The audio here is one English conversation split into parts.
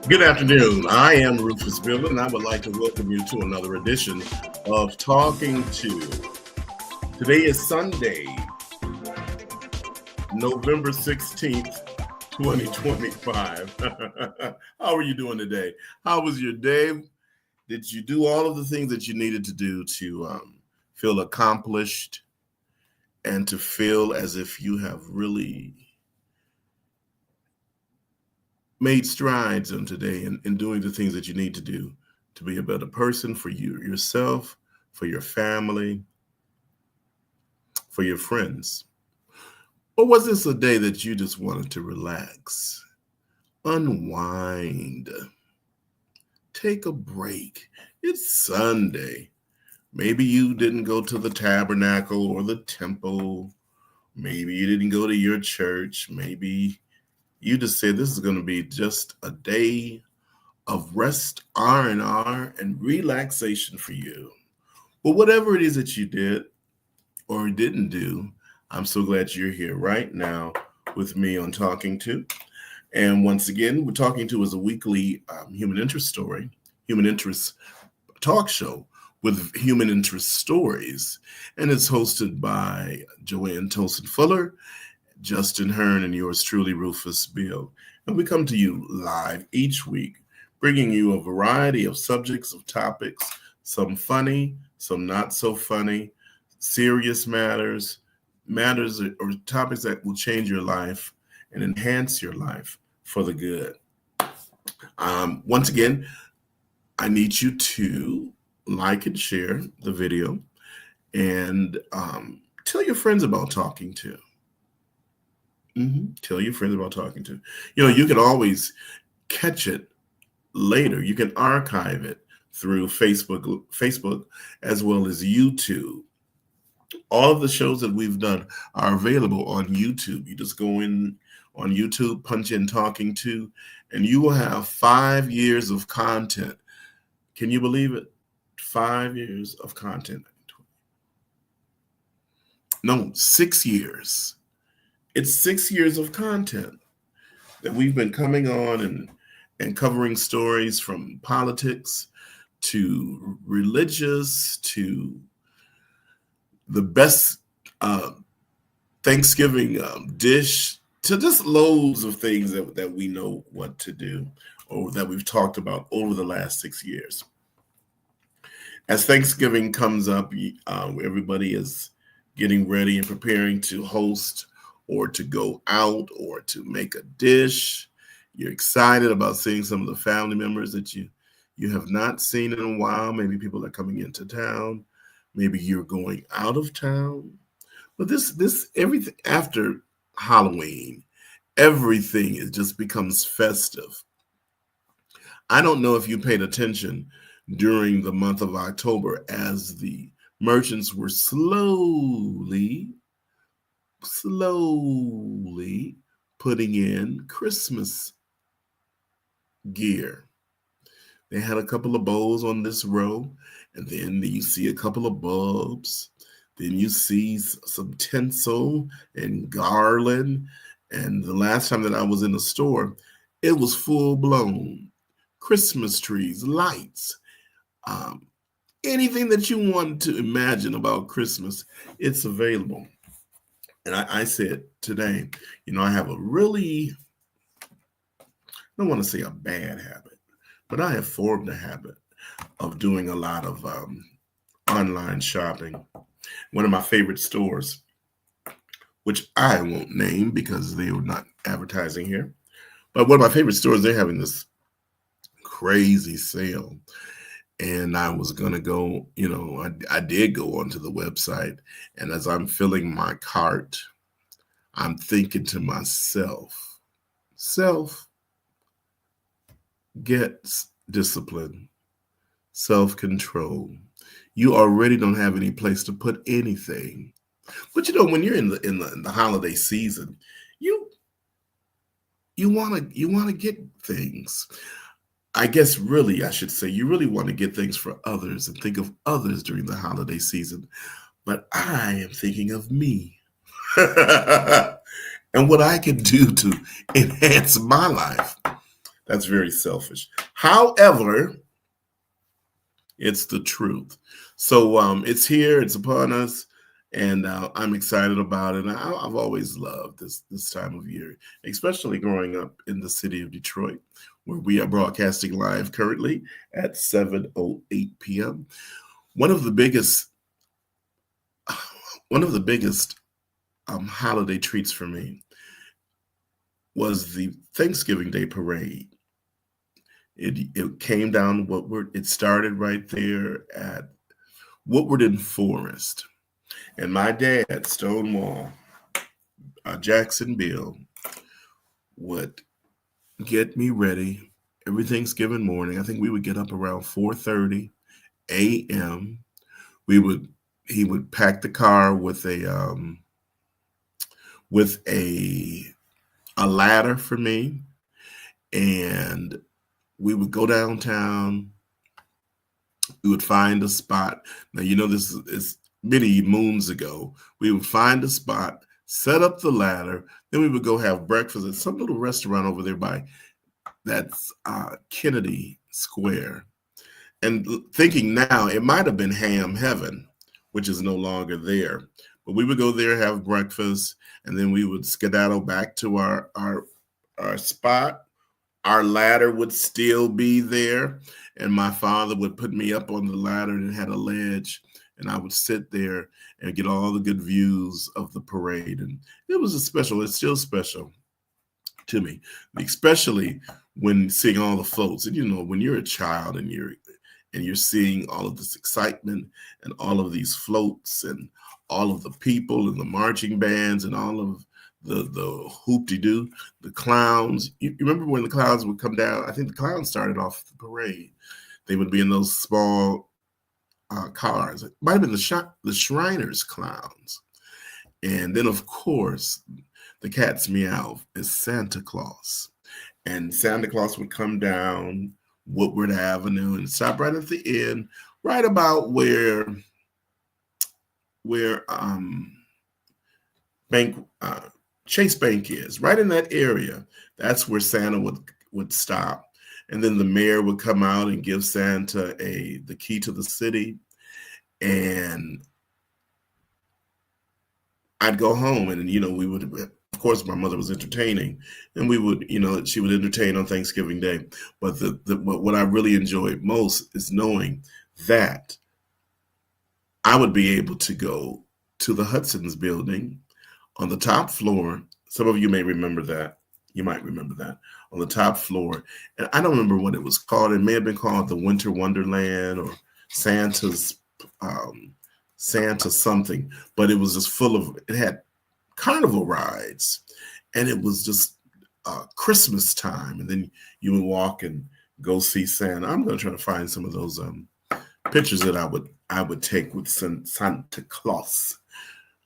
Good afternoon. I am Rufus Bill, and I would like to welcome you to another edition of Talking To. Today is Sunday, November 16th, 2025. How are you doing today? How was your day? Did you do all of the things that you needed to do to feel accomplished and to feel as if you have really made strides on today in doing the things that you need to do to be a better person for yourself, for your family, for your friends? Or was this a day that you just wanted to relax, unwind, take a break? It's Sunday. Maybe you didn't go to the tabernacle or the temple. Maybe you didn't go to your church. Maybe you just said this is going to be just a day of rest, R&R, and relaxation for you. Well, whatever it is that you did or didn't do, I'm so glad you're here right now with me on Talking To. And once again, we're Talking To is a weekly human interest talk show with human interest stories. And it's hosted by Joanne Tolson Fuller, Justin Hearn, and yours truly, Rufus Bill. And we come to you live each week, bringing you a variety of subjects, of topics, some funny, some not so funny, serious matters or topics that will change your life and enhance your life for the good. Once again, I need you to like and share the video and tell your friends about Talking To. Tell your friends about Talking To. You can always catch it later. You can archive it through Facebook as well as YouTube. All of the shows that we've done are available on YouTube. You just go in on YouTube, punch in Talking To, and you will have 5 years of content. Can you believe it? 5 years of content. No, 6 years. It's 6 years of content that we've been coming on and covering stories from politics to religious to the best Thanksgiving dish to just loads of things that we know what to do or that we've talked about over the last 6 years. As Thanksgiving comes up, everybody is getting ready and preparing to host or to go out or to make a dish. You're excited about seeing some of the family members that you have not seen in a while. Maybe people are coming into town. Maybe you're going out of town. But this everything after Halloween, everything just becomes festive. I don't know if you paid attention during the month of October as the merchants were slowly putting in Christmas gear. They had a couple of bowls on this row, and then you see a couple of bulbs. Then you see some tinsel and garland. And the last time that I was in the store, it was full-blown Christmas trees, lights, anything that you want to imagine about Christmas, it's available. And I said today, I have a really, I don't want to say a bad habit, but I have formed a habit of doing a lot of online shopping. One of my favorite stores, which I won't name because they were not advertising here, but one of my favorite stores, they're having this crazy sale. And I was going to go, I did go onto the website. And as I'm filling my cart, I'm thinking to myself, get discipline, self-control. You already don't have any place to put anything. But when you're in the holiday season, you want to get things. I guess really, I should say, you really want to get things for others and think of others during the holiday season. But I am thinking of me and what I can do to enhance my life. That's very selfish. However, it's the truth. So it's here, it's upon us, and I'm excited about it. And I've always loved this time of year, especially growing up in the city of Detroit, where we are broadcasting live currently at 7:08 p.m. One of the biggest holiday treats for me was the Thanksgiving Day parade. It came down Woodward. It started right there at Woodward and Forest. And my dad, Stonewall Jackson Bill, would get me ready every Thanksgiving morning. I think we would get up around 4:30 a.m. He would pack the car with a ladder for me, and we would go downtown. We would find a spot. Now, this is many moons ago. We would find a spot, set up the ladder, then we would go have breakfast at some little restaurant over there by that's Kennedy Square. And thinking now, it might have been Ham Heaven, which is no longer there. But we would go there, have breakfast, and then we would skedaddle back to our spot. Our ladder would still be there, and my father would put me up on the ladder, and it had a ledge, and I would sit there and get all the good views of the parade. And it was it's still special to me, especially when seeing all the floats. And when you're a child and you're seeing all of this excitement and all of these floats and all of the people and the marching bands and all of the hoop-de-doo, the clowns. You remember when the clowns would come down? I think the clowns started off the parade. They would be in those small cars. It might have been the Shriners clowns. And then, of course, the cat's meow is Santa Claus. And Santa Claus would come down Woodward Avenue and stop right at the end, right about where Chase Bank is, right in that area. That's where Santa would stop. And then the mayor would come out and give Santa the key to the city. And I'd go home, and we would, of course, my mother was entertaining, and we would, she would entertain on Thanksgiving Day. But what I really enjoyed most is knowing that I would be able to go to the Hudson's building on the top floor. Some of you may remember that. You might remember that, on the top floor. And I don't remember what it was called. It may have been called the Winter Wonderland or Santa something, but it was just it had carnival rides, and it was just Christmas time. And then you would walk and go see Santa. I'm going to try to find some of those pictures that I would take with Santa Claus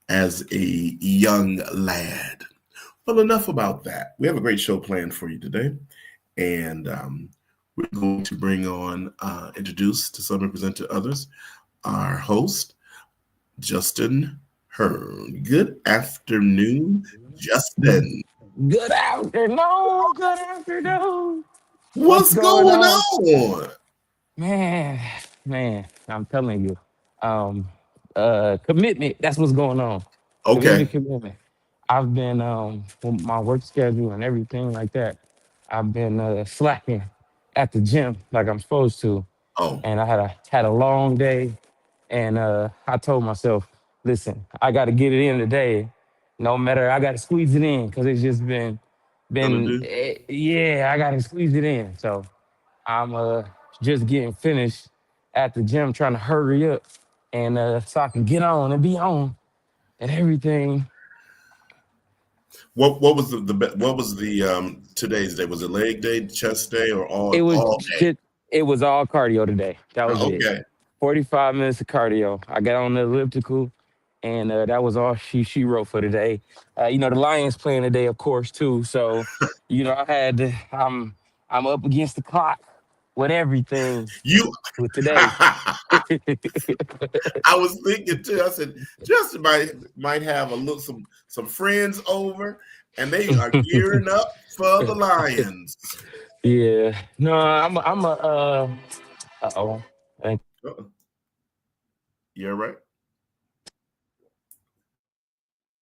as a young lad. Well, enough about that. We have a great show planned for you today, and we're going to bring on, introduce to some and present to others, our host, Justin Hearn. Good afternoon, Justin. Good afternoon. Good afternoon. What's going on? Man, I'm telling you. Commitment, that's what's going on. Okay. Commitment. I've been with my work schedule and everything like that. I've been slacking at the gym like I'm supposed to. Oh. And I had a long day, and I told myself, listen, I got to get it in today. No matter, I got to squeeze it in, because it's just been I got to squeeze it in. So I'm just getting finished at the gym, trying to hurry up, and so I can get on and be on and everything. What was the today's day? Was it leg day, chest day, or all day? It was all cardio today. That was okay. it. 45 minutes of cardio. I got on the elliptical, and that was all she wrote for today. The Lions playing today, of course, too. So, I'm up against the clock with everything. With today. I was thinking too. I said Justin might have some friends over, and they are gearing up for the Lions. Yeah. No, I'm a uh-oh. Thank Uh-uh. You're right.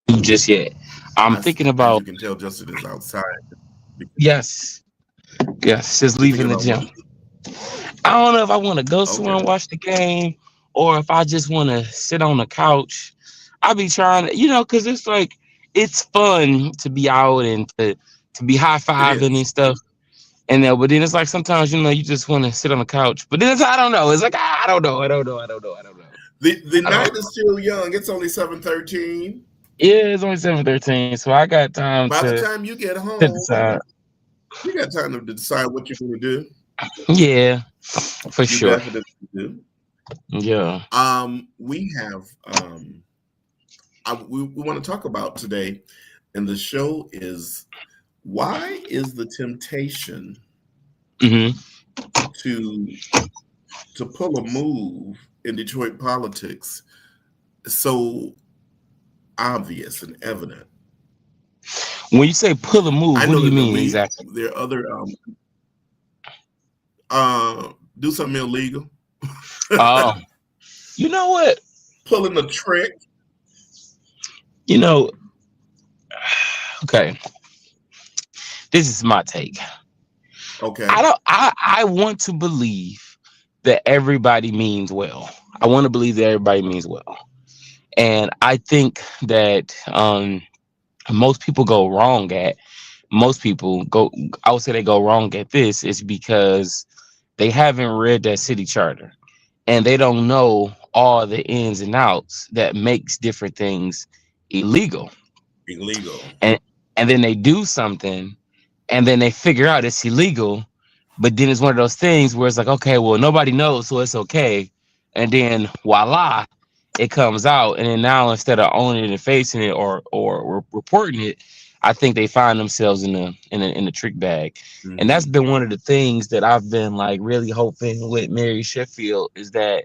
you just yet. I'm thinking As about you can tell, Justin is outside. yes. Yes, just You're thinking leaving the about what? gym. I don't know if I want to go somewhere Okay. and watch the game or if I just want to sit on the couch. I be trying to, because it's like it's fun to be out and to be high It fiving is. and stuff. And then, but then it's like sometimes you just want to sit on the couch. But then I don't know. It's like I don't know. I don't know. I don't know. I don't know. The I don't night know. is still young. It's only 7:13. Yeah, it's only 7:13, so I got time By the to time you get home, decide. you got time to decide what you're going to do. Yeah, for You sure. definitely do. Yeah. We have we want to talk about today, and the show is why is the temptation Hmm. to pull a move in Detroit politics so obvious and evident? When you say pull a move, I what do know you that mean exactly? there are other do something illegal, Oh, you know what? pulling a trick. You know, okay. This is my take. I Okay, don't. I want to believe that everybody means well. I want to believe that everybody means well, and I think that most people go wrong at most people go. I would say they go wrong at this is because they haven't read that city charter and they don't know all the ins and outs that makes different things illegal. illegal. And then they do something and then they figure out it's illegal, but then it's one of those things where it's like, okay, well, nobody knows, so it's okay. And then voila, it comes out, and then now instead of owning it and facing it or reporting it, I think they find themselves in a trick bag. And that's Hmm. been one of the things that I've been like really hoping with Mary Sheffield is that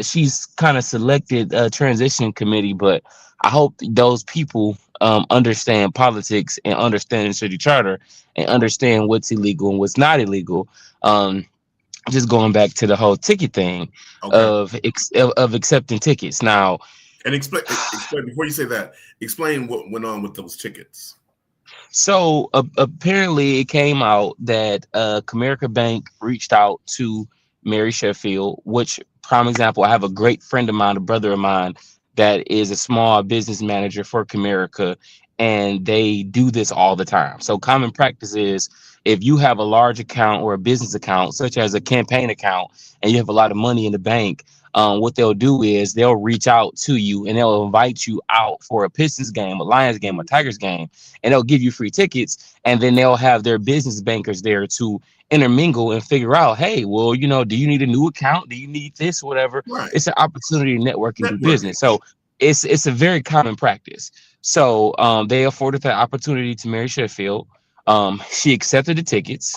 she's kind of selected a transition committee, but I hope those people understand politics and understand the city charter and understand what's illegal and what's not illegal. Um, just going back to the whole ticket thing Okay, of accepting tickets. Now, and explain before you say that. Explain what went on with those tickets. so apparently it came out that Comerica Bank reached out to Mary Sheffield, which prime example, I have a great friend of mine, a brother of mine, that is a small business manager for Comerica, and they do this all the time. So common practice is if you have a large account or a business account, such as a campaign account, and you have a lot of money in the bank, what they'll do is they'll reach out to you and they'll invite you out for a Pistons game, a Lions game, a Tigers game, and they'll give you free tickets, and then they'll have their business bankers there to intermingle and figure out, hey, well, do you need a new account, do you need this, whatever. Right, It's an opportunity to network and do networking. business. So it's a very common practice. So they afforded that opportunity to Mary Sheffield. She accepted the tickets,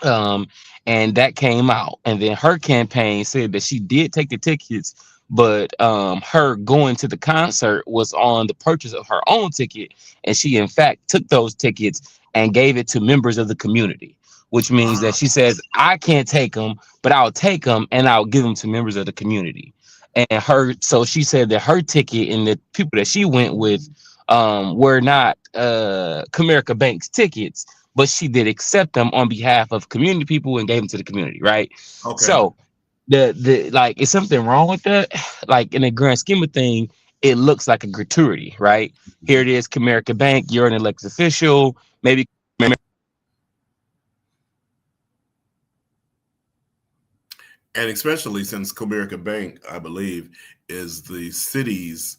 um, and that came out. And then her campaign said that she did take the tickets, but her going to the concert was on the purchase of her own ticket, and she in fact took those tickets and gave it to members of the community. Which means that she says, I can't take them, but I'll take them and I'll give them to members of the community. And so she said that her ticket and the people that she went with were not Comerica Bank's tickets, but she did accept them on behalf of community people and gave them to the community, right? Okay. So the like, is something wrong with that? Like in the grand scheme of thing, it looks like a gratuity, right? Here it is, Comerica Bank, you're an elected official, maybe. And especially since Comerica Bank, I believe, is the city's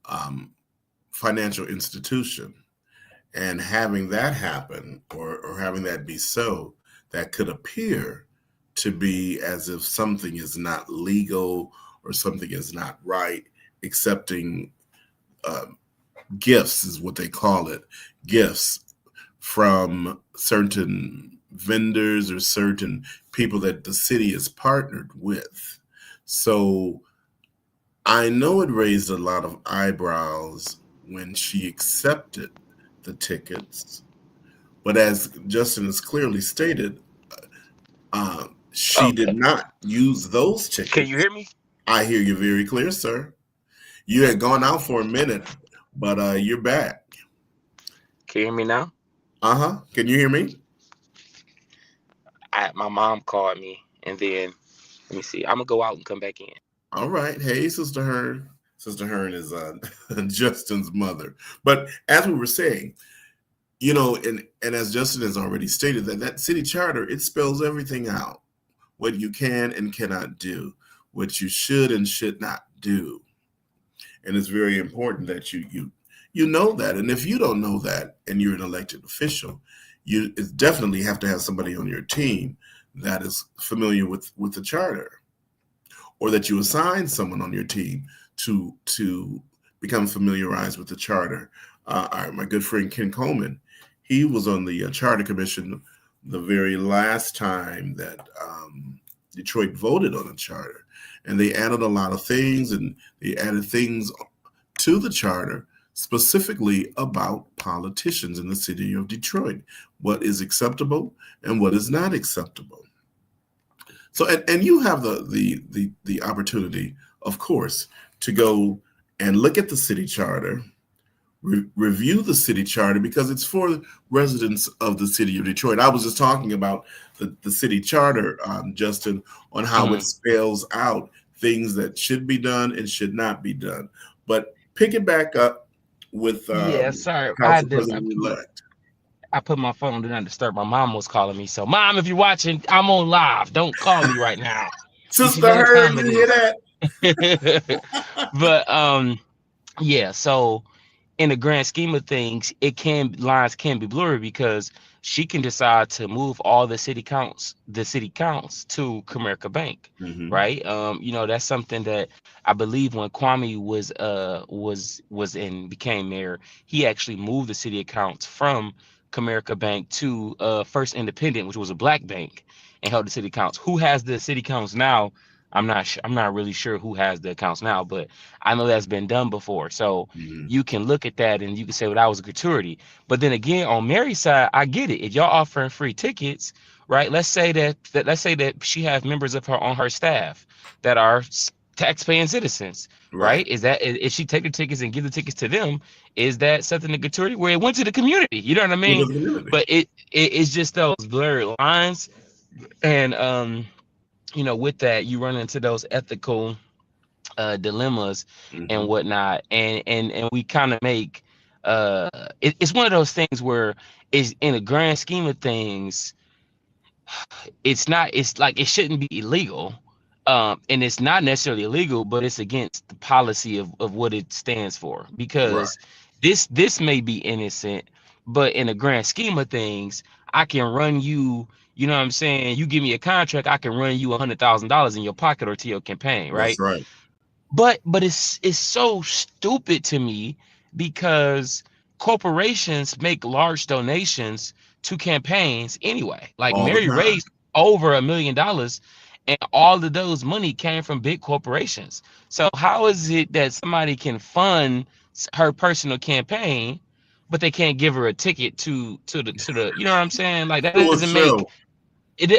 um, financial institution. And having that happen or having that be so, that could appear to be as if something is not legal or something is not right, accepting uh, gifts is what they call it, gifts from certain vendors or certain people that the city is partnered with. So I know it raised a lot of eyebrows when she accepted the tickets, But as Justin has clearly stated, she did Okay. not use those Can you tickets. hear me? I hear you very clear, sir. You had gone out for a minute, but you're back. Can you hear me now? Uh-huh. Can you hear me? My mom called me, and then let me see. I'm gonna go out and come back in. All right. Hey, Sister Hearn. Sister Hearn is Justin's mother. But as we were saying, and as Justin has already stated, that city charter, it spells everything out. What you can and cannot do, what you should and should not do. And it's very important that you know that. And if you don't know that and you're an elected official, you definitely have to have somebody on your team that is familiar with the charter, or that you assign someone on your team to become familiarized with the charter. My good friend Ken Coleman, he was on the Charter Commission the very last time that Detroit voted on a charter, and they added a lot of things, and they added things to the charter specifically about politicians in the city of Detroit, what is acceptable and what is not acceptable. So, and you have the opportunity, of course, to go and look at the city charter, review the city charter, because it's for residents of the city of Detroit. I was just talking about the city charter, Justin, on how it Mhm. spells out things that should be done and should not be done. But pick it back up with Yeah, sorry. Council President elect. I put my phone do not disturb. My mom was calling me. So, mom, if you're watching, I'm on live. Don't call me right now. You should Sister know what Heard, time you it hear is. that? But yeah. So in the grand scheme of things, lines can be blurry because she can decide to move all the city counts to Comerica Bank, Hmm. right? That's something that I believe when Kwame was in became mayor, he actually moved the city accounts from Comerica Bank to First Independent, which was a black bank, and held the city accounts. Who has the city accounts now? I'm not really sure who has the accounts now, but I know that's been done before. So Hmm. you can look at that and you can say, well, that was a gratuity. But then again, on Mary's side, I get it. If y'all offering free tickets, right? Let's say that she has members of her on her staff that are tax-paying citizens, Right. right? If she take the tickets and give the tickets to them, is that something a gratuity where it went to the community? You know what I With mean? the community. But it's just those blurred lines, and with that, you run into those ethical dilemmas and Hmm. whatnot, and we kind of make it's one of those things where is in a grand scheme of things, it's like it shouldn't be illegal, and it's not necessarily illegal, but it's against the policy of what it stands for, Right. because this may be innocent, but in a grand scheme of things, I can run you, you know what I'm saying, you give me a contract, I can run you $100,000 in your pocket or to your campaign, That's right? right. But it's so stupid to me because corporations make large donations to campaigns anyway. Like All the Mary time. raised over $1 million, and all of those money came from big corporations. So how is it that somebody can fund her personal campaign, but they can't give her a ticket to the you know what I'm saying? Like that To a doesn't make show.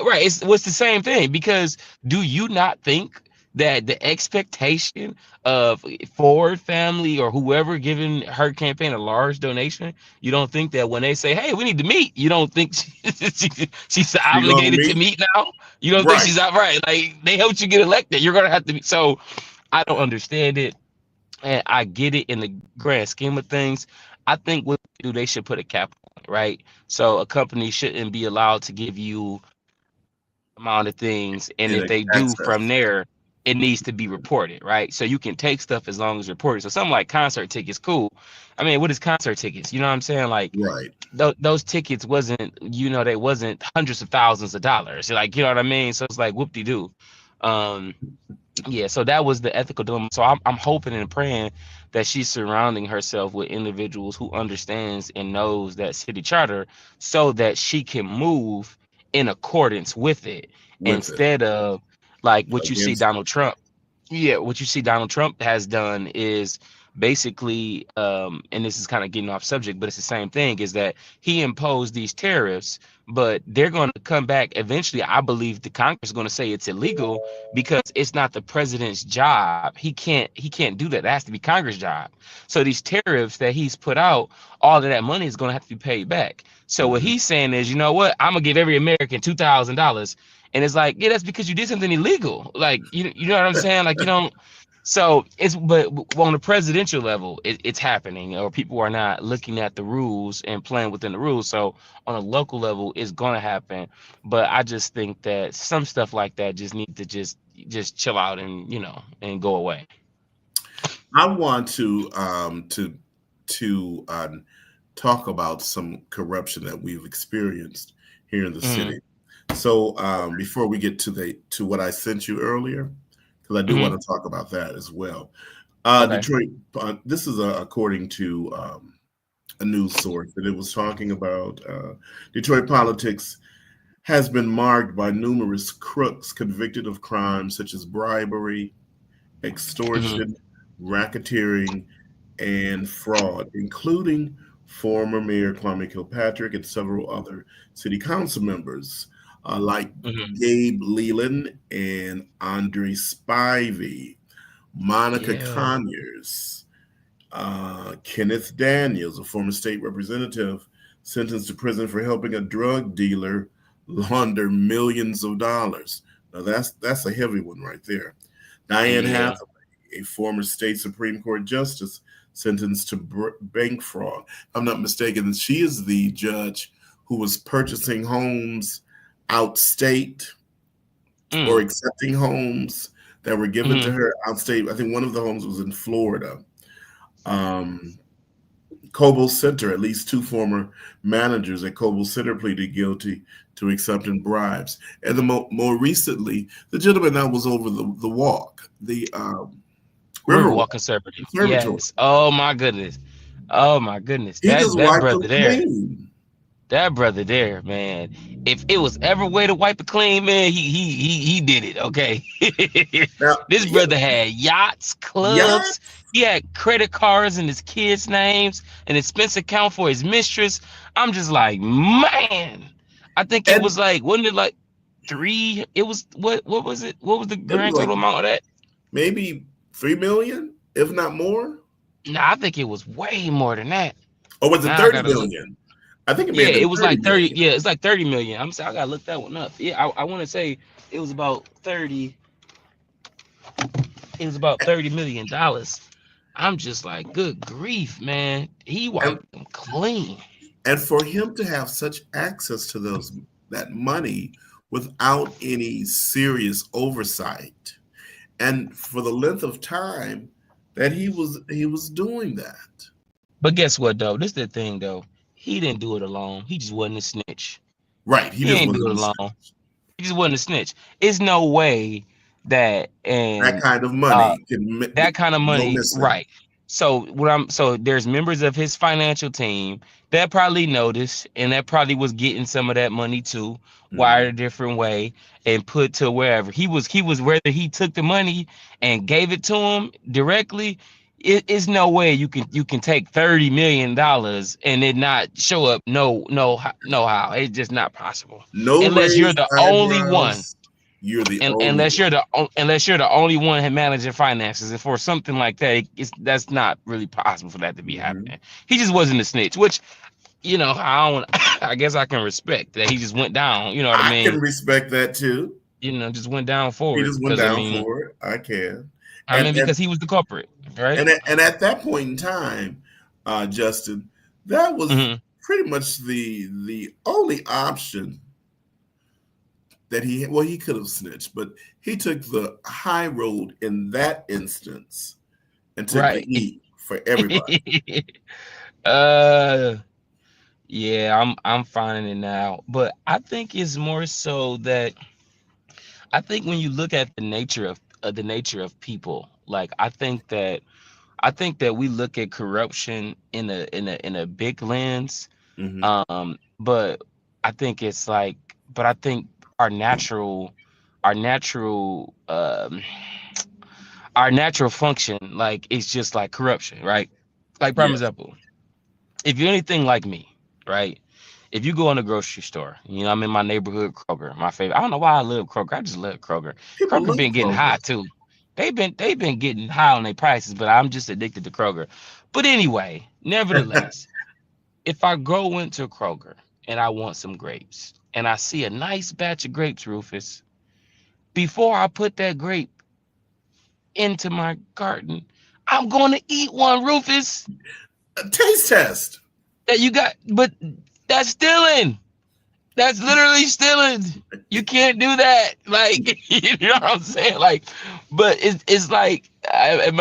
right. It's what's the same thing, because do you not think that the expectation of Ford family or whoever giving her campaign a large donation, you don't think that when they say, hey, we need to meet, you don't think she's She gonna obligated to meet? meet now? You don't think Right. she's out right? Like they helped you get elected. You're gonna have to be. So I don't understand it. And I get it in the grand scheme of things. I think what they do, they should put a cap on it, right? So a company shouldn't be allowed to give you amount of things, and In if they do from access. there, it needs to be reported, right? So you can take stuff as long as reported. So something like concert tickets, cool. I mean, what is concert tickets? You know what I'm saying? Like Right. those tickets wasn't, they wasn't hundreds of thousands of dollars, like, you know what I mean? So it's like whoop de doo. um yeah, so that was the ethical dilemma. So I'm hoping and praying that she's surrounding herself with individuals who understands and knows that city charter, so that she can move in accordance with it, With it. instead of like what you see Against it. Donald Trump. Yeah, what you see Donald Trump has done is basically, and this is kind of getting off subject, but it's the same thing, is that he imposed these tariffs, but they're going to come back eventually. I believe the Congress is going to say it's illegal because it's not the president's job. He can't do that. That has to be Congress' job. So these tariffs that he's put out, all of that money is going to have to be paid back. So what Mhm. he's saying is, you know what, I'm gonna give every American $2,000. And it's like, yeah, that's because you did something illegal. Like, you know what I'm saying? Like, you don't. So it's, but on the presidential level, it's happening, or people are not looking at the rules and playing within the rules. So on a local level, it's gonna happen. But I just think that some stuff like that just need to just chill out and, and go away. I want to talk about some corruption that we've experienced here in the Hmm. city. So before we get to what I sent you earlier, because I do Hmm. want to talk about that as well. Okay. Detroit. This is according to a news source, and it was talking about Detroit politics has been marked by numerous crooks convicted of crimes such as bribery, Hmm. extortion, racketeering, and fraud, including former Mayor Kwame Kilpatrick and several other city council members like Hmm. Gabe Leland and Andre Spivey, Monica Yeah. Conyers, Kenneth Daniels, a former state representative, sentenced to prison for helping a drug dealer launder millions of dollars. Now that's a heavy one right there. Diane Yeah. Hathaway, a former state Supreme Court justice, sentenced to bank fraud. If I'm not mistaken, she is the judge who was purchasing homes outstate or Mm. accepting homes that were given to Hmm. her outstate. I think one of the homes was in Florida. Um, Coble Center, at least two former managers at Coble Center pleaded guilty to accepting bribes. And more recently, the gentleman that was over the walk, the Riverwalk Riverwalk Conservative. Conservatory, Yes. Oh my goodness. Oh my goodness. he That just that wiped them brother there. clean. That brother there, man. If it was ever a way to wipe it clean, man, he did it. Okay. Now, This yeah, brother had yachts, yeah, clubs. He had credit cards in his kids' names, an expense account for his mistress. I'm just like, man. I think it and was like, wasn't it like three? It was what was it? What was the it was grand like total amount of that? maybe 3 million, if not more. Nah, I think it was way more than that. Or was it Now I 30 gotta look. million? I think it may Yeah, have it been was 30 like 30. million. Yeah, it's like 30 million. I'm saying I gotta look that one up. Yeah, I want to say it was about 30. It was about $30 million. I'm just like, good grief, man. He And wiped them clean. and for him to have such access to that money without any serious oversight, and for the length of time that he was doing that. But guess what though? This is the thing though. He didn't do it alone. He just wasn't a snitch. Right. He He just ain't do wasn't it alone. He just wasn't a snitch. It's no way that that and kind of uh money can that kind of go money, missing. right? So there's members of his financial team that probably noticed and that probably was getting some of that money too, wired Mhm. a different way and put to wherever he was, whether he took the money and gave it to him directly. It's no way you can take $30 million and it not show up. No how. It's just not possible No unless you're raised the only one, eyebrows. You're the and only unless one. you're the only one managing finances, and for something like that, that's not really possible for that to be Mhm. happening. He just wasn't a snitch, which I don't. I guess I can respect that he just went down. You know what I I can mean? respect that too. Just went down He for it just went because down for it. I can. I And mean and because he was the culprit, right? and at that point in time, Justin, that was Hmm. pretty much the only option that he could have snitched, but he took the high road in that instance and took the Right. E for everybody. uh. Yeah, I'm finding it now, but I think it's more so that I think when you look at the nature of people, like I think that we look at corruption in a big lens. Hmm. But I think it's like, but I think our natural, our natural, our natural function, like it's just like corruption, right? Like prime Yes. example, if you're anything like me, right? If you go in a grocery store, you know, I'm in my neighborhood Kroger, my favorite. I don't know why I love Kroger. I just love Kroger. People Kroger love been getting Kroger. high too. They've been getting high on their prices, but I'm just addicted to Kroger. But anyway, nevertheless, if I go into Kroger and I want some grapes and I see a nice batch of grapes, Rufus, before I put that grape into my garden, I'm going to eat one, Rufus. A taste test. That you got, but that's stealing. That's literally stealing. You can't do that. Like, you know what I'm saying? Like, but it's like I'm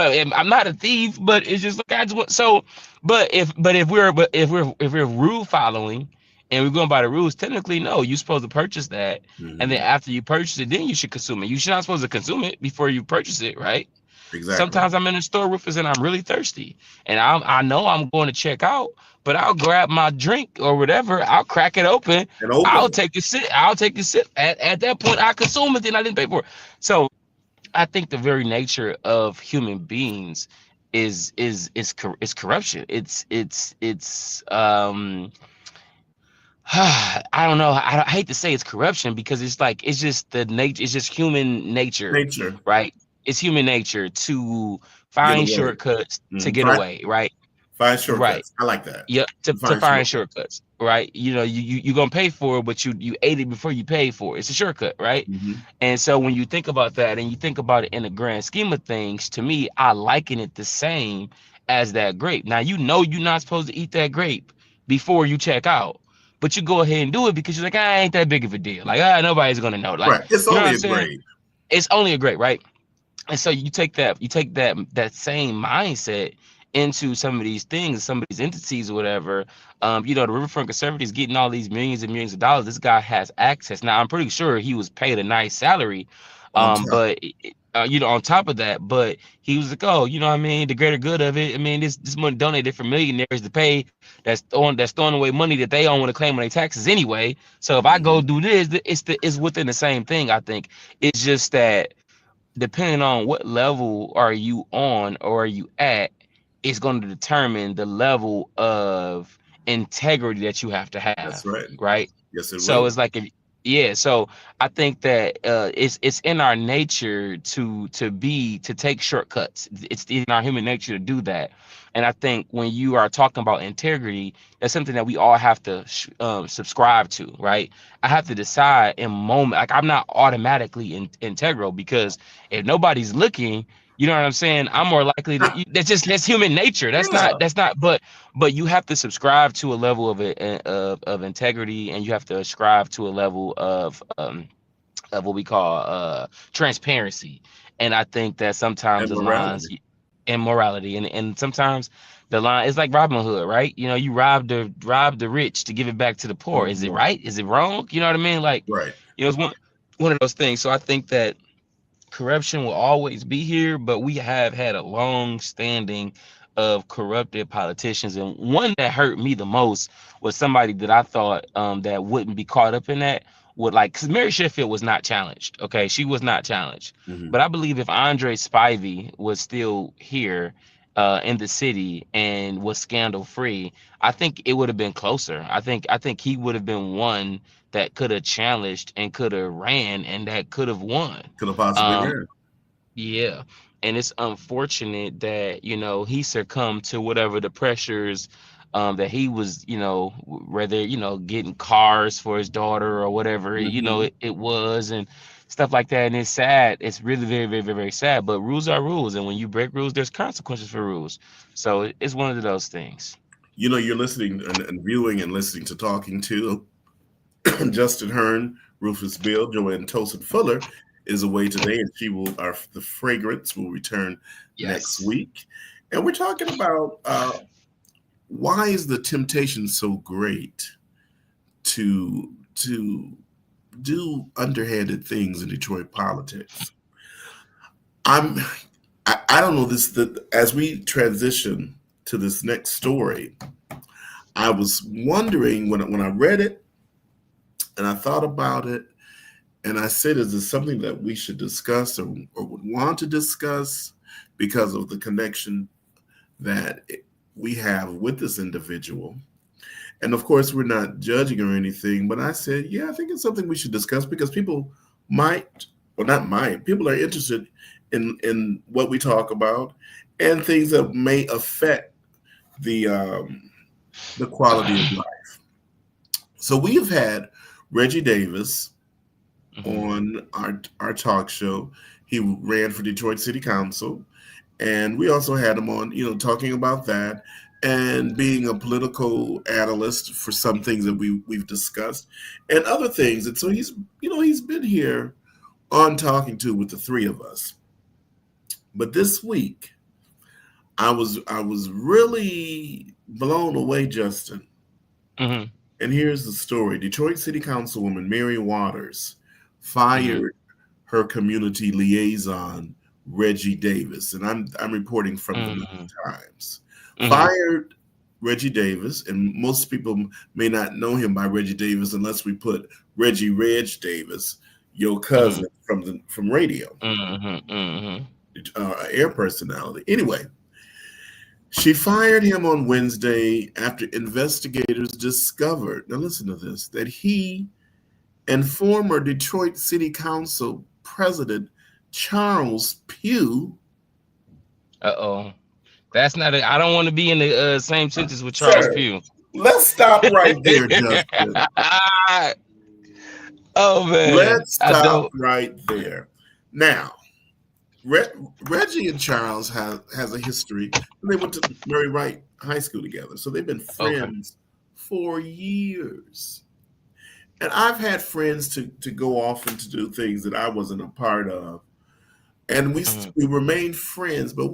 not a thief, but it's just like I just want so. But if we're rule following and we're going by the rules, technically no, you're supposed to purchase that, and then Hmm. after you purchase it, then you should consume it. You're not supposed to consume it before you purchase it, right? Exactly. Sometimes I'm in the store, Rufus, and I'm really thirsty, and I know I'm going to check out, but I'll grab my drink or whatever. I'll crack it open. And open I'll it. take a sip. I'll take a sip. At that point, I consume it, then I didn't pay for it. So I think the very nature of human beings is corruption. It's I don't know. I hate to say it's corruption because it's like it's just the nature. It's just human nature, Nature. right? It's human nature to Get find away. shortcuts to Hmm. get away, right? Find Right. shortcuts. I like that. Yep. To Find find shortcuts. shortcuts, right? You know, you're gonna pay for it, but you ate it before you paid for it. It's a shortcut, right? Hmm. And so when you think about that and you think about it in the grand scheme of things, to me, I liken it the same as that grape. Now you know you're not supposed to eat that grape before you check out, but you go ahead and do it because you're like, I ain't that big of a deal. Like, nobody's gonna know. Like, Right. It's you know what only I'm a saying? grade. It's only a grape, right? And so you take that same mindset into some of these things, some of these entities or whatever. You know, the Riverfront Conservatives getting all these millions and millions of dollars. This guy has access. Now, I'm pretty sure he was paid a nice salary. On top. But you know, on top of that, but he was like, oh, you know what I mean, the greater good of it. I mean, this money donated for millionaires to pay that's throwing away money that they don't want to claim on their taxes anyway. So if I go Hmm. do this, it's within the same thing, I think. It's just that depending on what level are you on or are you at, it's going to determine the level of integrity that you have to That's have, right. right? Yes, it So will. it's like if yeah, so I think that it's in our nature to take shortcuts. It's in our human nature to do that. And I think when you are talking about integrity, that's something that we all have to subscribe to, right? I have to decide in moment. Like I'm not automatically integral because if nobody's looking, you know what I'm saying? I'm more likely to. That's human nature. That's Yeah. not. That's not. But you have to subscribe to a level of it of integrity, and you have to ascribe to a level of what we call transparency. And I think that sometimes And the lines morality. and morality and sometimes the line is like Robin Hood, right? You know, you rob the rich to give it back to the To poor. the Is it poor. right? Is it wrong? You know what I mean? Like, Right. you know, it's one of those things. So I think that corruption will always be here, but we have had a long standing of corrupted politicians. And one that hurt me the most was somebody that I thought that wouldn't be caught up in that would like because Mary Sheffield was not challenged. Okay, she was not challenged. Hmm. But I believe if Andre Spivey was still here in the city and was scandal free, I think it would have been closer. I think he would have been one that could have challenged and could have ran and that could have won. Could have possibly Um, ran. yeah. And it's unfortunate that, you know, he succumbed to whatever the pressures that he was, you know, whether, you know, getting cars for his daughter or whatever, you know, Hmm. it was and stuff like that. And it's sad. It's really very, very, very, very sad. But rules are rules. And when you break rules, there's consequences for rules. So it's one of those things. You know, you're listening and viewing and listening to Talking to Justin Hearn, Rufus Bill, Joanne Tosin Fuller is away today, and she will. The fragrance will return next Yes. week, and we're talking about why is the temptation so great to do underhanded things in Detroit politics. I'm I don't know this that as we transition to this next story, I was wondering when I read it and I thought about it and I said, is this something that we should discuss or would want to discuss? because of the connection that we have with this individual. And of course, we're not judging or anything, but I said, yeah, I think it's something we should discuss because people might, or not might, people are interested in what we talk about and things that may affect the quality of life. So we have had Reggie Davis on our talk show. He ran for Detroit City Council, and we also had him on, talking about that and being a political analyst for some things that we've discussed and other things. And so he's been here on Talking To with the three of us. But this week, I was really blown away, Justin. Mm-hmm. And here's the story. Detroit City Councilwoman Mary Waters fired her community liaison, Reggie Davis. And I'm reporting from the New Times. Fired Reggie Davis, and most people may not know him by Reggie Davis unless we put Reggie Reg Davis, your cousin from radio, air personality. Anyway, she fired him on Wednesday after investigators discovered, now listen to this, that he and former Detroit City Council President Charles Pugh. That's not I don't want to be in the same sentence with Charles Pugh. Let's stop right there, Justin. Oh, man. Let's stop right there. Now, Reggie and Charles has a history. They went to Murray Wright High School together, so they've been friends for years. And I've had friends to go off and to do things that I wasn't a part of. And we remained friends, but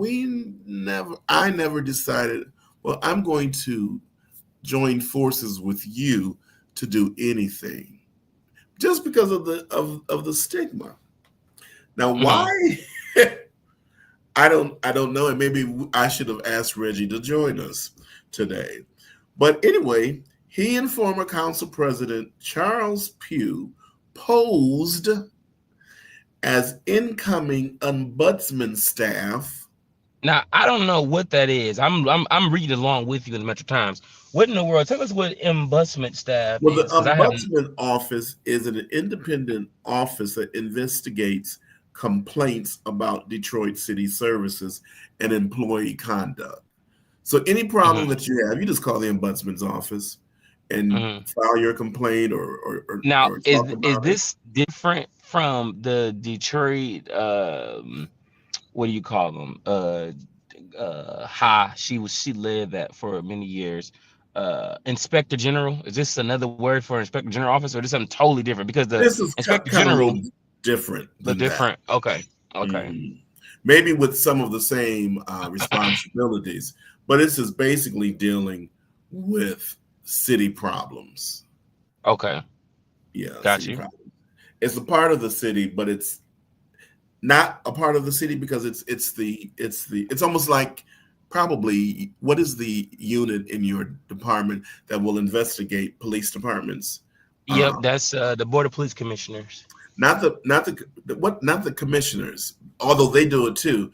I never decided, well, I'm going to join forces with you to do anything, just because of the stigma. Now, why? I don't know, and maybe I should have asked Reggie to join us today. But anyway, he and former council president Charles Pugh posed as incoming ombudsman staff. Now, I don't know what that is. I'm reading along with you in the Metro Times. What in the world? Tell us what ombudsman staff is. Well, the ombudsman office is an independent office that investigates complaints about Detroit city services and employee conduct. So any problem that you have, you just call the ombudsman's office and file your complaint or now, or is this different from the Detroit what do you call them? She lived at for many years. Inspector General. Is this another word for Inspector General office, or is this something totally different? Because the this is Inspector General different. Different. That. Okay. Maybe with some of the same responsibilities, but this is basically dealing with city problems. Okay. Yeah. Got you. Problems. It's a part of the city, but it's not a part of the city because it's almost like probably what is the unit in your department that will investigate police departments? Yep, that's the Board of Police Commissioners. Not the commissioners, although they do it too.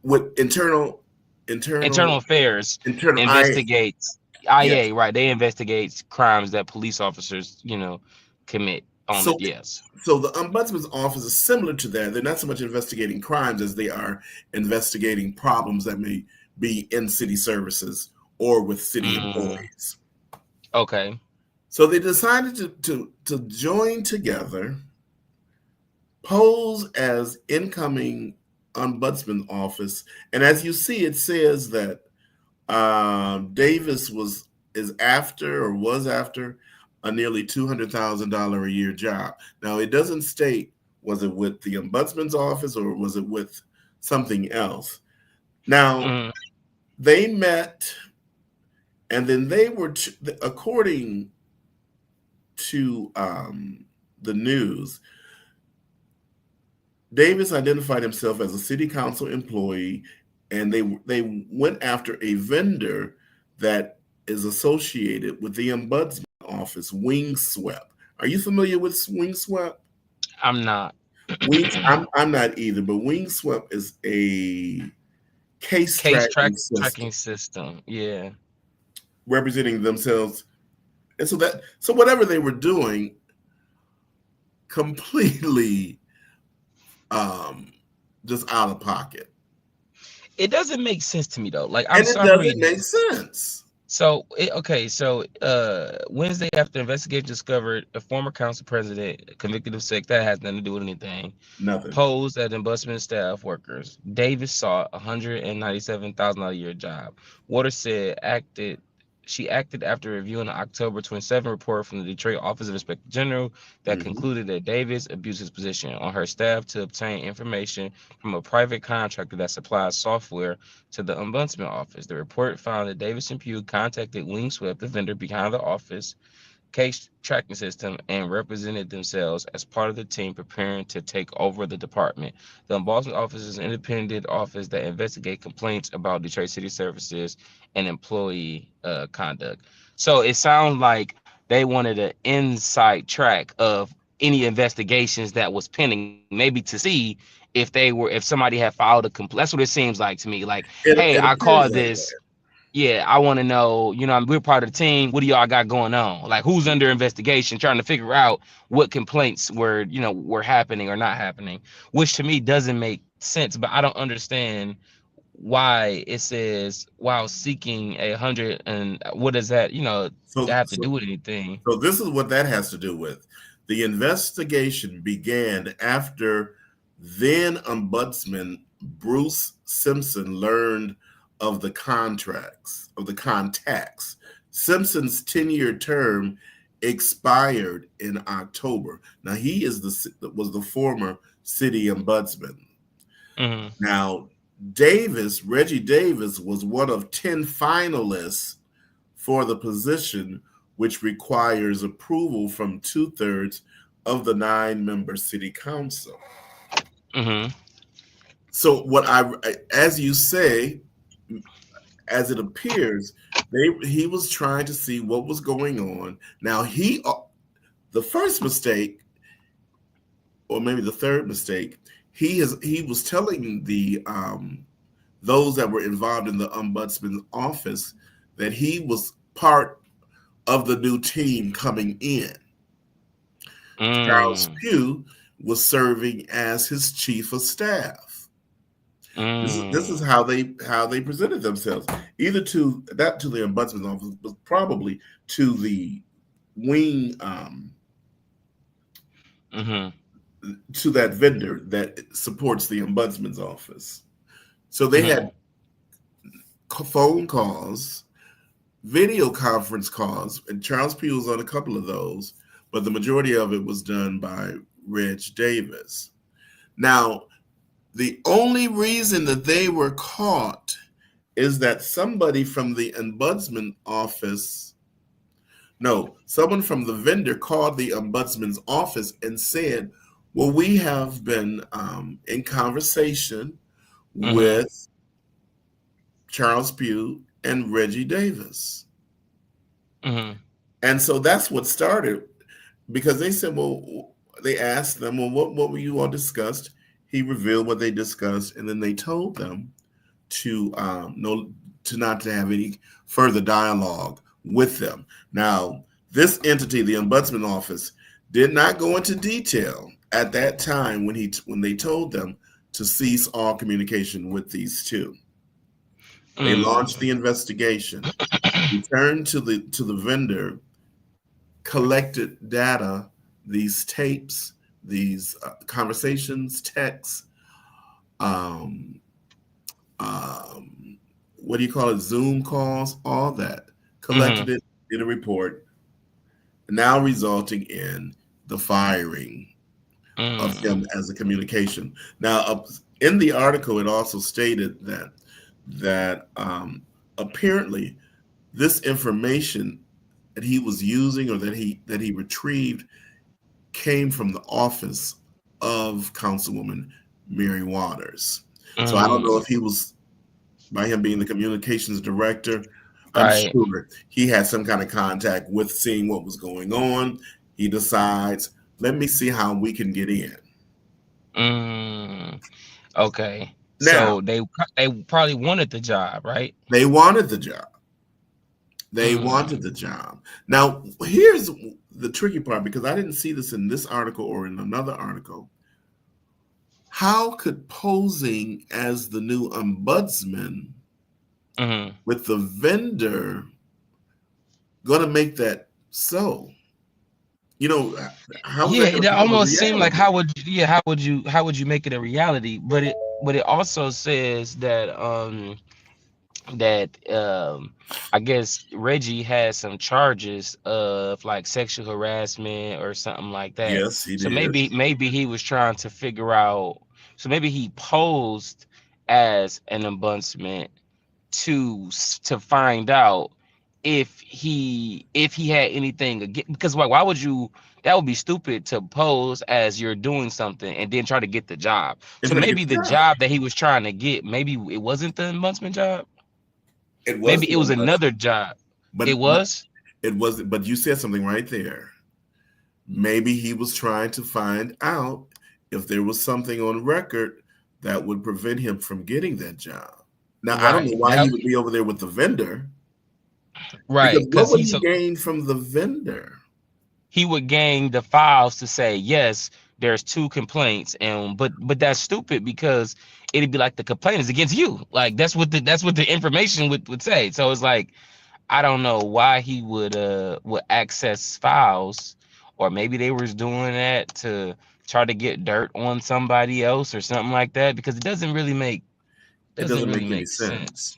With internal affairs investigates IA, right? They investigate crimes that police officers, commit on it. Yes. So the ombudsman's office is similar to that. They're not so much investigating crimes as they are investigating problems that may be in city services or with city employees. Okay. So they decided to join together, pose as incoming ombudsman office, and as you see, it says that Davis was after a nearly $200,000 a year job. Now it doesn't state was it with the ombudsman's office or was it with something else. Now they met, and then they were according to the news, Davis identified himself as a city council employee, and they went after a vendor that is associated with the ombudsman office, Wingswept. Are you familiar with Wingswept? I'm not. Wings. I'm not either, but Wingswept is a case Case tracking system tracking system. Yeah. representing themselves, and so whatever they were doing, completely um, just out of pocket, It doesn't make sense to me though. Like and it I'm doesn't reading make it. sense. Wednesday after investigation discovered a former council president convicted of sex that has nothing to do with anything. Nothing. Posed as ombudsman staff workers. Davis sought $197,000 a year job. Waters said she acted after reviewing the October 27 report from the Detroit Office of Inspector General that Hmm. concluded that Davis abused his position on her staff to obtain information from a private contractor that supplies software to the Ombudsman office. The report found that Davis and Pugh contacted Wingswept, the vendor behind the office, case tracking system and represented themselves as part of the team preparing to take over the department. The Ombudsman Office is an independent office that investigates complaints about Detroit City Services and employee conduct. So it sounds like they wanted an inside track of any investigations that was pending, maybe to see if somebody had filed a complaint. That's what it seems like to me. Like, hey, It I appears called like this, that. yeah, I want to know, we're part of the team. What do y'all got going on? Like, who's under investigation, trying to figure out what complaints were happening or not happening, which to me doesn't make sense. But I don't understand why it says while seeking 100, and what does that, So, have to so, do with anything? so this is what that has to do with. The investigation began after then Ombudsman Bruce Simpson learned of the contacts. Simpson's 10-year term expired in October. Now he was the former city ombudsman. Mm-hmm. Now Reggie Davis was one of 10 finalists for the position, which requires approval from 2/3 of the 9-member city council. Mm-hmm. So, as you say, as it appears, he was trying to see what was going on. Now, the first mistake, or maybe the third mistake, he was telling the those that were involved in the ombudsman's office that he was part of the new team coming in. Charles Mm. Pugh was serving as his chief of staff. This is Mm. how they presented themselves, either to not to the ombudsman's office, but probably to the wing Mm-hmm. to that vendor that supports the ombudsman's office. So they Mm-hmm. had phone calls, video conference calls, and Charles Pugh was on a couple of those, but the majority of it was done by Reg Davis. Now, the only reason that they were caught is that somebody from the ombudsman office, no, someone from the vendor called the ombudsman's office and said, well, we have been in conversation Mm-hmm. with Charles Pugh and Reggie Davis. Mm-hmm. And so that's what started, because they said, well, they asked them, well, what were you all discussed? He revealed what they discussed, and then they told them to not to have any further dialogue with them. Now, this entity, the Ombudsman Office, did not go into detail at that time when they told them to cease all communication with these two. They launched Mm. the investigation, returned to the vendor, collected data, these tapes, these conversations, texts, um, what do you call it, Zoom calls, all that, Mm-hmm. collected it, did a report, now resulting in the firing of Mm. him as a communication. Now, in the article, it also stated that apparently this information that he was using, or that he retrieved, came from the office of Councilwoman Mary Waters. So I don't know Mm. if he was, by him being the communications director, I'm Right. sure he had some kind of contact with seeing what was going on. He decides, let me see how we can get in. Mm, okay. Now, So they probably wanted the job, right? they wanted the job. They Mm, wanted the job. Now, here's the tricky part because I didn't see this in this article or in another article. How could posing as the new ombudsman mm-hmm. with the vendor going to make that so? You know, how is Yeah, that going it to become a almost seemed like reality? how would you make it a reality? But it also says that that I guess Reggie had some charges of like sexual harassment or something like that. Yes, he So did. maybe he was trying to figure out. So maybe he posed as an ombudsman to find out if he had anything again, because why would you, that would be stupid to pose as you're doing something and then try to get the job. And So try to get maybe the the job. job that he was trying to get, maybe it wasn't the ombudsman job. It was Maybe the it was another ombudsman, job. It but was it wasn't. But you said something right there. Maybe he was trying to find out if there was something on record that would prevent him from getting that job. Now, I don't know right. why he would be over there with the vendor Right, because what because would he gain from the vendor? he would gain the files to say yes, there's two complaints, and but that's stupid because it'd be like the complaint is against you. Like that's what the information would say. So it's like I don't know why he would access files, or maybe they was doing that to try to get dirt on somebody else or something like that, because it It doesn't doesn't really make any make sense. sense.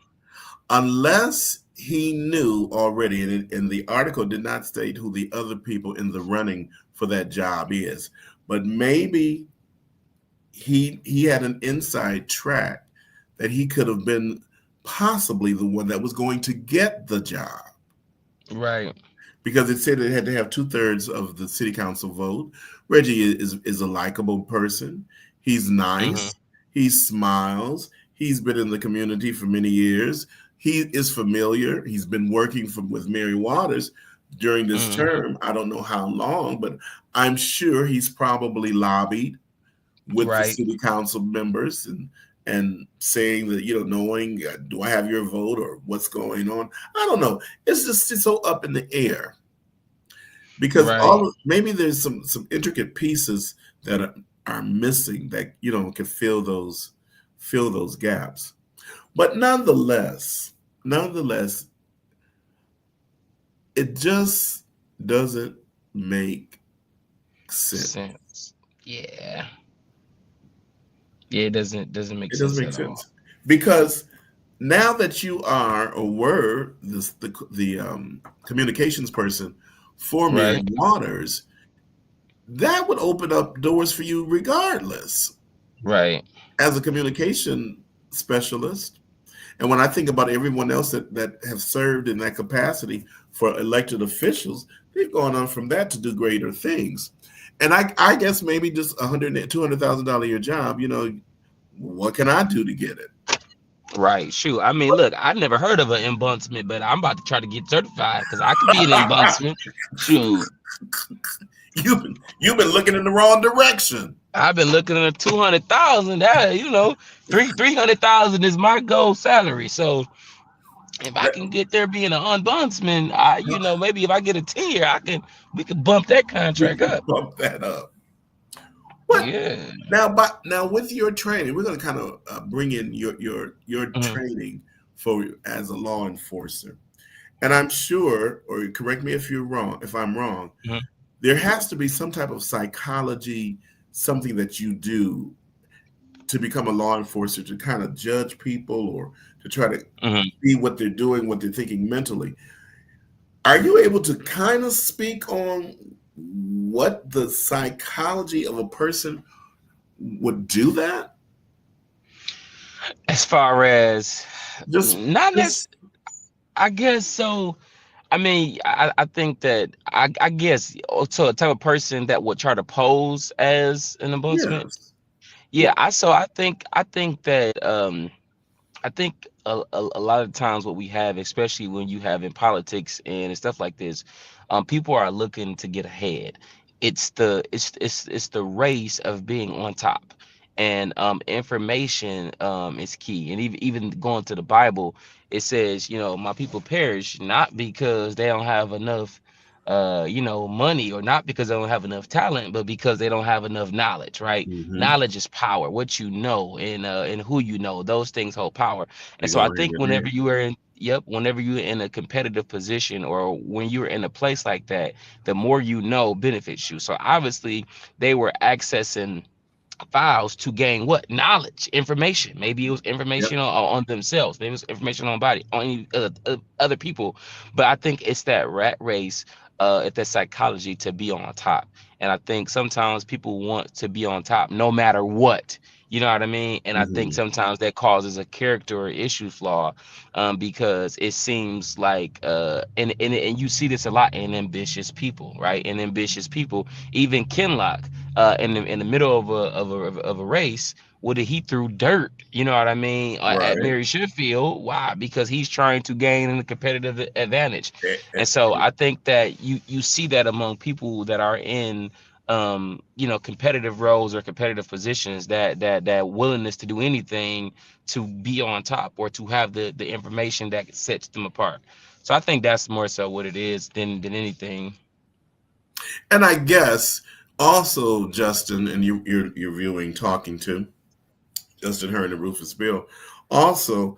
Unless he knew already, and the article did not state who the other people in the running for that job is, but maybe he had an inside track that he could have been possibly the one that was going to get the job Right. because it said it had to have 2/3 of the city council vote. Reggie is a likable person. He's Hmm. nice. He smiles. He's been in the community for many years. He is familiar. He's been working with Mary Waters during this Hmm. term. I don't know how long, but I'm sure he's probably lobbied with the Right. city council members and saying that, knowing, do I have your vote or what's going on? I don't know. It's so up in the air because Right. maybe there's some intricate pieces that are missing that can fill those gaps. But nonetheless, it just doesn't make sense. Sense. Yeah. Yeah, it doesn't make It doesn't sense make at all. sense because now that you are or were the communications person for Mary Right. Waters, that would open up doors for you regardless Right. as a communication specialist. And when I think about everyone else that have served in that capacity for elected officials, they've gone on from that to do greater things. And I guess maybe just $200,000 a year job, what can I do to get it? Right. Shoot. I mean, look, I never heard of an ombudsman, but I'm about to try to get certified because I could be an ombudsman. Shoot. You've been looking in the wrong direction. I've been looking at 200,000. That, 300,000 is my goal salary. So if I can get there being an ombudsman, maybe if I get a 10-year, we can bump that We contract can up. bump that up. What Yeah. now with your training, we're going to kind of bring in your Mhm. training for as a law enforcer. And I'm sure, or correct me if I'm wrong, Mhm. there has to be some type of psychology, something that you do to become a law enforcer to kind of judge people or to try to Mhm. see what they're doing, what they're thinking mentally. Are you able to kind of speak on what the psychology of a person would do that? As far as Just, not just necessarily, I guess so. I mean, I think that I guess to a type of person that would try to pose as an ombudsman. yes. Yeah, What? I think that I think a lot of times what we have, especially when you have in politics and stuff like this, people are looking to get ahead. It's the race of being on top. And information is key. And even going to the Bible, it says, you know, my people perish not because they don't have enough you know, money, or not because they don't have enough talent, but because they don't have enough knowledge, right? Mm-hmm. Knowledge is power. What you know and who you know, those things hold power. They And so go I hand think in whenever hand. you are in, yep, whenever you're in a competitive position, or when you're in a place like that, the more you know benefits you. So obviously they were accessing files to gain what? Knowledge, information. Maybe it was information Yep. on themselves. Maybe it was information on body, on any other people. But I think it's that rat race, it's that psychology to be on top. And I think sometimes people want to be on top no matter what. You know what I mean? And I think Mm-hmm. sometimes that causes a character or issue flaw, because it seems like, and you see this a lot in ambitious people, right? And ambitious people, even Kinlock, in the middle of a race, would he threw dirt, you know what I mean, at Right. Mary Sheffield. Why? Because he's trying to gain a competitive advantage. Eh, And eh, so I think that you see that among people that are in you know, competitive roles or competitive positions, that willingness to do anything to be on top, or to have the information that sets them apart. So I think that's more so what it is than anything. And I guess also, Justin, and you're viewing Talking To Justin Hearn and Rufus Bill. Also,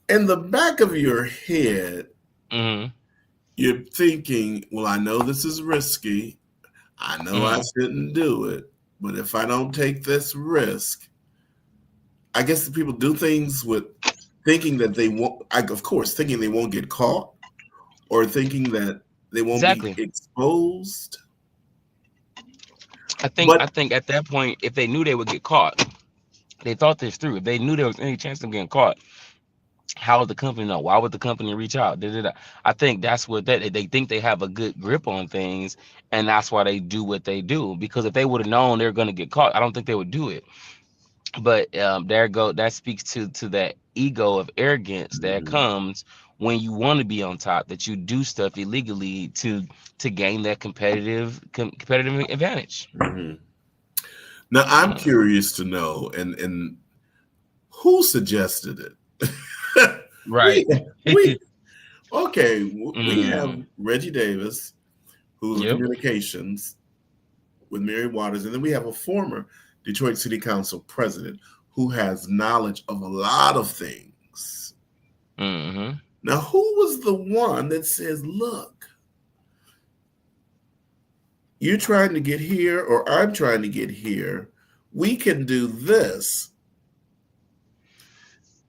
in the back of your head, Mm-hmm. you're thinking, well, I know this is risky. I know I Mm-hmm. shouldn't do it. But if I don't take this risk, I guess the people do things with thinking that they won't, of course, thinking they won't get caught, or thinking that they won't be Exactly. exposed. I But think at that point, if they knew they would get caught, they thought this through. If they knew there was any chance of getting caught, how would the company know? Why would the company reach out? Da, da, da. I think that's what they think they have a good grip on things, and that's why they do what they do. Because if they would have known they're going to get caught, I don't think they would do it. But that speaks to that ego of arrogance that mhm, comes when you want to be on top, that you do stuff illegally to gain that competitive advantage. mhm. Now I'm Mm, curious to know, and who suggested it? right. we we okay. We have Mm, Reggie Davis, who's yep. communications with Mary Waters, and then we have a former Detroit City Council president who has knowledge of a lot of things. Hmm. Now, who was the one that says, "Look, you're trying to get here, or I'm trying to get here. We can do this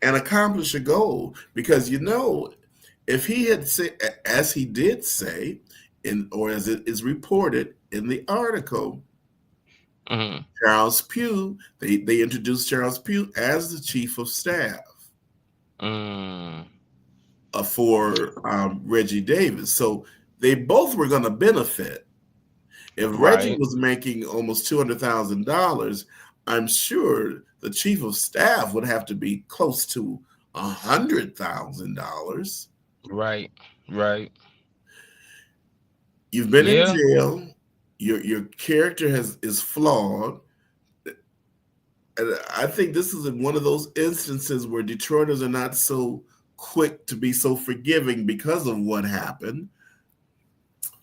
and accomplish a goal." Because if he had said, as he did say, or as it is reported in the article, Hmm. Charles Pugh, they introduced Charles Pugh as the chief of staff Mm, for Reggie Davis. So they both were going to benefit. If Reggie right. was making almost $200,000, I'm sure the chief of staff would have to be close to $100,000. Right. Right. You've been in Yeah. jail. Your character is flawed. And I think this is one of those instances where Detroiters are not so quick to be so forgiving because of what happened.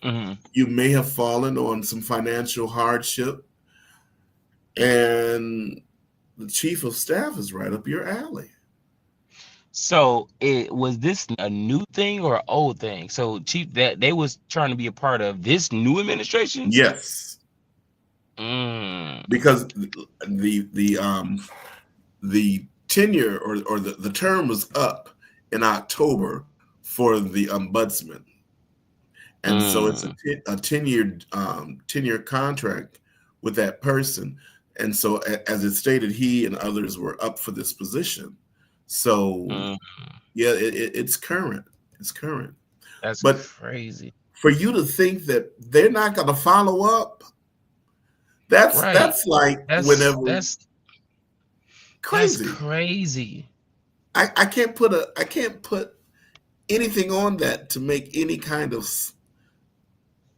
Hmm. You may have fallen on some financial hardship, and the chief of staff is right up your alley. So it was this a new thing or an old thing? So chief, that they was trying to be a part of this new administration. Yes, Mm, because the tenure, or the term was up in October for the ombudsman, and so it's mm, a 10-year contract with that person. And so, as it stated, he and others were up for this position. So mm. yeah, it's current. It's current. That's But crazy. for you to think that they're not going to follow up, that's Right. that's like That's whenever that's that's crazy. crazy. I can't put anything on that to make any kind of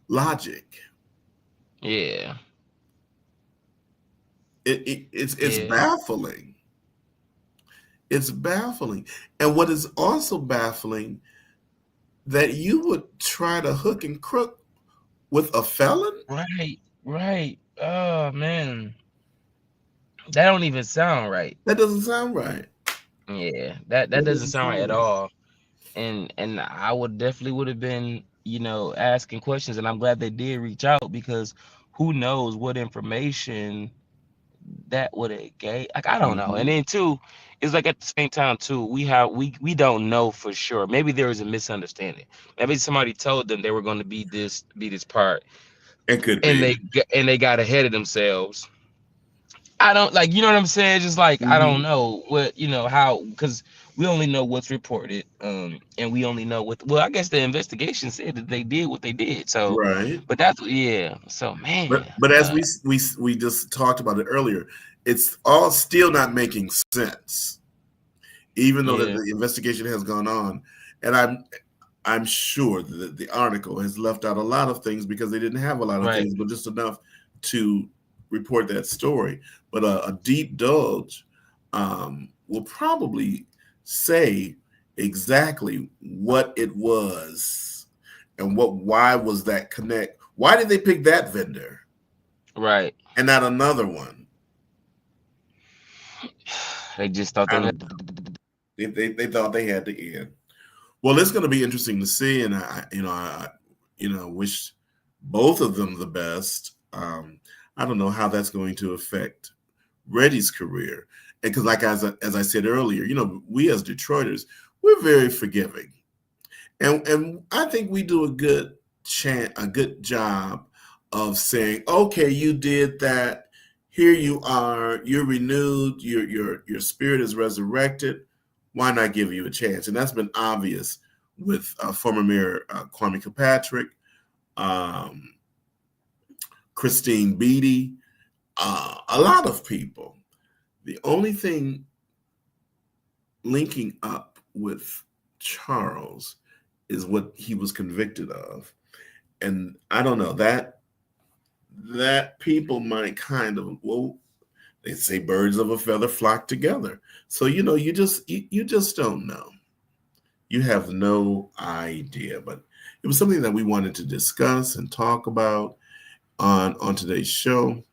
logic. Yeah. It's Yeah. baffling. It's baffling. And what is also baffling, that you would try to hook and crook with a felon? Right. Right. Oh man, that don't even sound right. That doesn't sound right. Yeah, that That doesn't doesn't sound right at sound right. all. And I would definitely would have been, asking questions, and I'm glad they did reach out, because who knows what information that would have gave. Like, I don't know. And Mhm. then too, it's like at the same time too, we don't know for sure. Maybe there was a misunderstanding. Maybe somebody told them they were going to be this part, It could and be. they got ahead of themselves. I don't, like, you know what I'm saying? Just like, I don't Mhm. know what, how, because we only know what's reported, and we only know what. Well, I guess the investigation said that they did what they did. So, Right. but that's, yeah. So, man, But as we just talked about it earlier, it's all still not making sense, even though that yeah, the investigation has gone on. And I'm sure that the article has left out a lot of things because they didn't have a lot of right, things, but just enough to report that story. But a deep dulge will probably say exactly what it was and why was that connect. Why did they pick that vendor right. and not another one? They just thought I they. don't know. They thought they had the end. Well, it's going to be interesting to see, and I wish both of them the best. I don't know how that's going to affect Reddy's career, because, like as I said earlier, we as Detroiters, we're very forgiving, and I think we do a good job of saying, okay, you did that. Here you are. You're renewed. Your spirit is resurrected. Why not give you a chance? And that's been obvious with former Mayor Kwame Kilpatrick, um, Christine Beatty, a lot of people. The only thing linking up with Charles is what he was convicted of, and I don't know, that people might kind of, well, they say birds of a feather flock together. So you just don't know. You have no idea. But it was something that we wanted to discuss and talk about on today's show.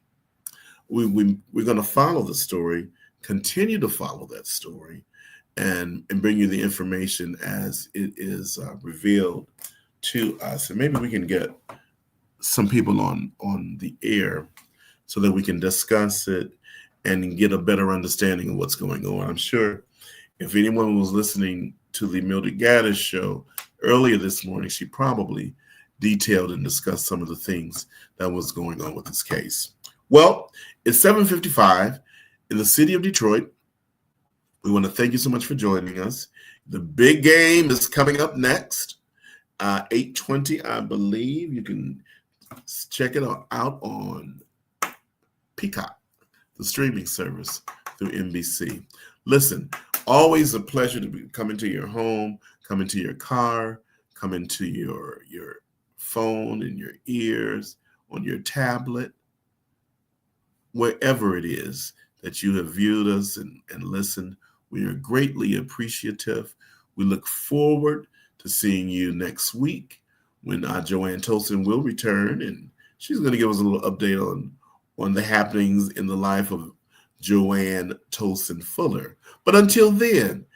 We're going to follow the story, continue to follow that story, and bring you the information as it is revealed to us. And maybe we can get some people on the air so that we can discuss it and get a better understanding of what's going on. I'm sure if anyone was listening to the Mildred Gaddis show earlier this morning, she probably detailed and discussed some of the things that was going on with this case. Well, it's 7:55 in the city of Detroit. We want to thank you so much for joining us. The big game is coming up next, 8:20, I believe. You can check it out on Peacock, the streaming service through NBC. Listen, always a pleasure to come into your home, come into your car, come into your phone, in your ears, on your tablet, wherever it is that you have viewed us and listened. We are greatly appreciative. We look forward to seeing you next week when Joanne Tolson will return, and she's going to give us a little update on the happenings in the life of Joanne Tolson Fuller. But until then,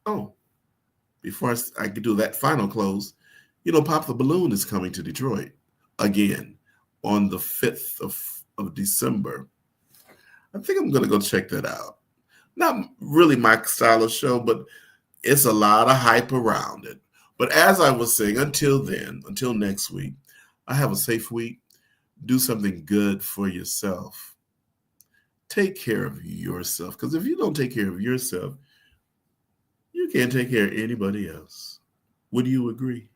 oh, before I could do that final close, Pop the Balloon is coming to Detroit again on the 5th of December. I think I'm going to go check that out. Not really my style of show, but it's a lot of hype around it. But as I was saying, until then, until next week, I have a safe week. Do something good for yourself. Take care of yourself, because if you don't take care of yourself, you can't take care of anybody else. Would you agree?